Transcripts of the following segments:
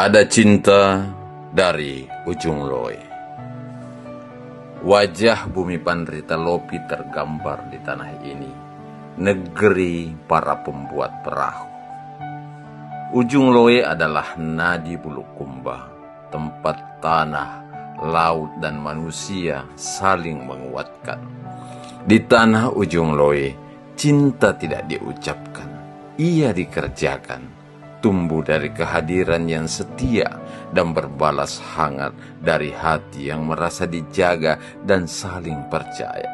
Ada cinta dari ujung loe. Wajah bumi Pandrita Lopi tergambar di tanah ini, negeri para pembuat perahu. Ujung loe adalah nadi Bulukumba, tempat tanah, laut dan manusia saling menguatkan. Di tanah ujung loe, cinta tidak diucapkan, ia dikerjakan. Tumbuh dari kehadiran yang setia dan berbalas hangat dari hati yang merasa dijaga dan saling percaya.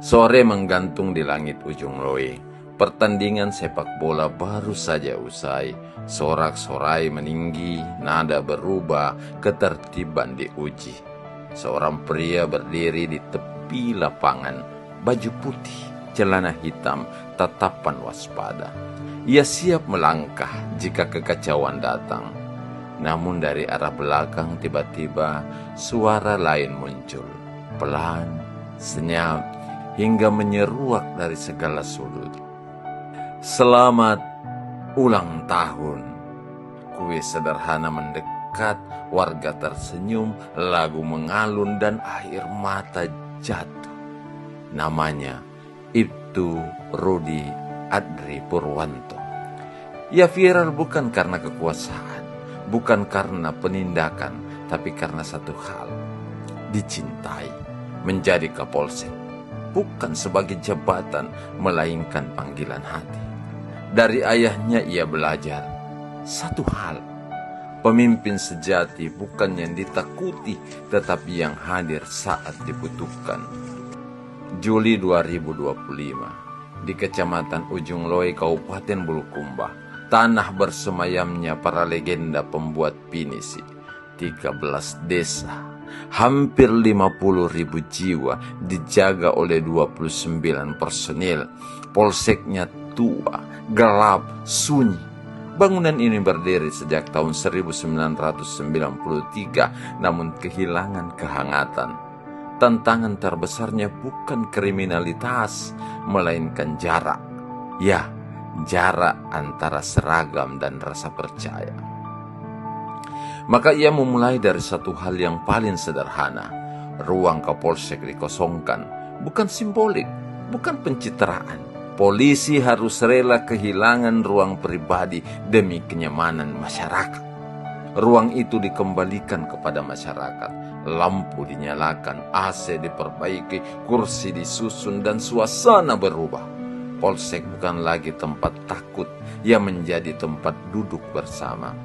Sore menggantung di langit ujung loe. Pertandingan sepak bola baru saja usai. Sorak-sorai meninggi, nada berubah, ketertiban diuji. Seorang pria berdiri di tepi lapangan, baju putih, celana hitam, tatapan waspada. Ia siap melangkah jika kekacauan datang. Namun dari arah belakang tiba-tiba suara lain muncul. Pelan, senyap, hingga menyeruak dari segala sudut. Selamat ulang tahun. Kue sederhana mendekat, warga tersenyum, lagu mengalun dan air mata jatuh. Namanya Ibtu Rudi Adri Purwanto. Ia viral bukan karena kekuasaan, bukan karena penindakan, tapi karena satu hal: dicintai. Menjadi Kapolsek bukan sebagai jabatan, melainkan panggilan hati. Dari ayahnya ia belajar satu hal: pemimpin sejati bukan yang ditakuti, tetapi yang hadir saat dibutuhkan. Juli 2025 di Kecamatan Ujung Loe, Kabupaten Bulukumba, tanah bersemayamnya para legenda pembuat pinisi. 13 desa, hampir 50.000 jiwa dijaga oleh 29 personil. Polseknya tua, gelap, sunyi. Bangunan ini berdiri sejak tahun 1993, namun kehilangan kehangatan. Tantangan terbesarnya bukan kriminalitas, melainkan jarak. Ya, jarak antara seragam dan rasa percaya. Maka ia memulai dari satu hal yang paling sederhana. Ruang Kapolsek dikosongkan, bukan simbolik, bukan pencitraan. Polisi harus rela kehilangan ruang pribadi demi kenyamanan masyarakat. Ruang itu dikembalikan kepada masyarakat. Lampu dinyalakan, AC diperbaiki, kursi disusun, dan suasana berubah. Polsek bukan lagi tempat takut, ia menjadi tempat duduk bersama,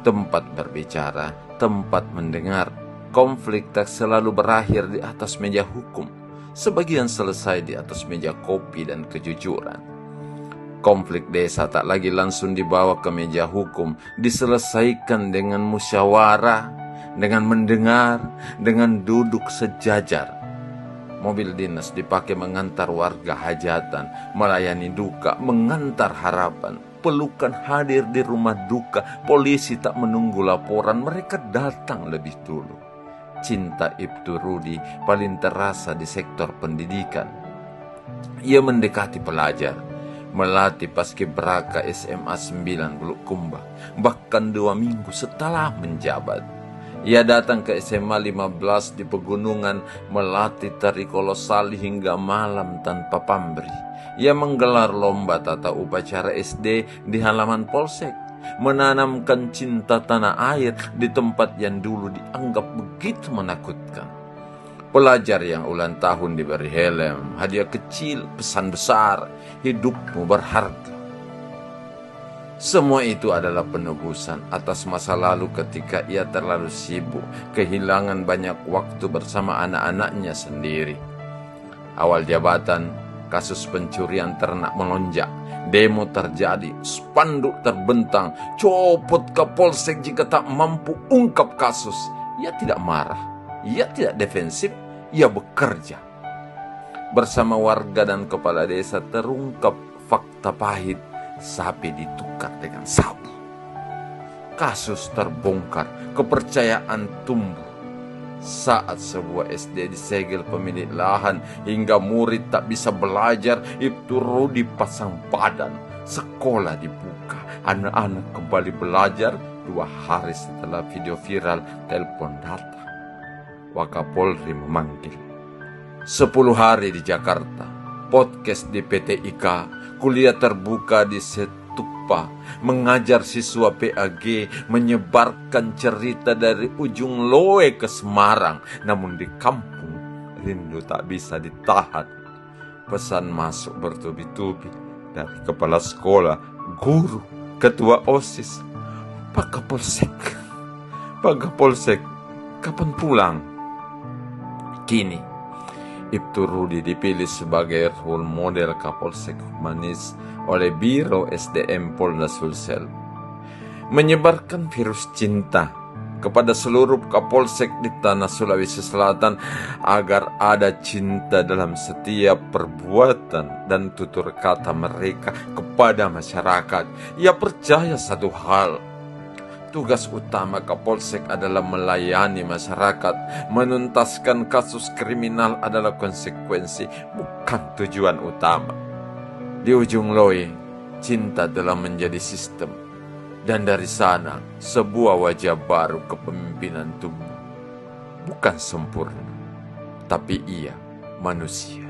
tempat berbicara, tempat mendengar. Konflik tak selalu berakhir di atas meja hukum, sebagian selesai di atas meja kopi dan kejujuran. Konflik desa tak lagi langsung dibawa ke meja hukum, diselesaikan dengan musyawarah, dengan mendengar, dengan duduk sejajar. Mobil dinas dipakai mengantar warga hajatan, melayani duka, mengantar harapan. Pelukan hadir di rumah duka, polisi tak menunggu laporan, mereka datang lebih dulu. Cinta Ibtu Rudi paling terasa di sektor pendidikan. Ia mendekati pelajar, melatih paskibraka SMA 9 Bulukumba, bahkan 2 minggu setelah menjabat. Ia datang ke SMA 15 di pegunungan, melatih tari kolosali hingga malam tanpa pamrih. Ia menggelar lomba tata upacara SD di halaman polsek, menanamkan cinta tanah air di tempat yang dulu dianggap begitu menakutkan. Pelajar yang ulang tahun diberi helm, hadiah kecil, pesan besar, hidupmu berharga. Semua itu adalah penebusan atas masa lalu ketika ia terlalu sibuk, kehilangan banyak waktu bersama anak-anaknya sendiri. Awal jabatan, kasus pencurian ternak melonjak, demo terjadi, spanduk terbentang, copot Kapolsek jika tak mampu ungkap kasus. Ia tidak marah, ia tidak defensif, ia bekerja. Bersama warga dan kepala desa terungkap fakta pahit. Sapi ditukar dengan sabu. Kasus terbongkar, kepercayaan tumbuh. Saat sebuah SD disegel pemilik lahan hingga murid tak bisa belajar, Ibtu Rudi pasang badan. Sekolah dibuka, anak-anak kembali belajar, 2 hari setelah video viral, telepon datang. Wakapolri memanggil. 10 hari di Jakarta, podcast di PT IKA, kuliah terbuka di Setupa, mengajar siswa PAG, menyebarkan cerita dari ujung Loe ke Semarang. Namun di kampung, rindu tak bisa ditahan. Pesan masuk bertubi-tubi dari kepala sekolah, guru, ketua OSIS. Pak Kapolsek, kapan pulang? Kini, Ibtu Rudi dipilih sebagai role model Kapolsek humanis oleh Biro SDM Polda Sulsel. Menyebarkan virus cinta kepada seluruh Kapolsek di tanah Sulawesi Selatan agar ada cinta dalam setiap perbuatan dan tutur kata mereka kepada masyarakat. Ia percaya satu hal, tugas utama Kapolsek adalah melayani masyarakat. Menuntaskan kasus kriminal adalah konsekuensi, bukan tujuan utama. Di ujung Loe, cinta telah menjadi sistem. Dan dari sana, sebuah wajah baru kepemimpinan tumbuh. Bukan sempurna, tapi ia manusia.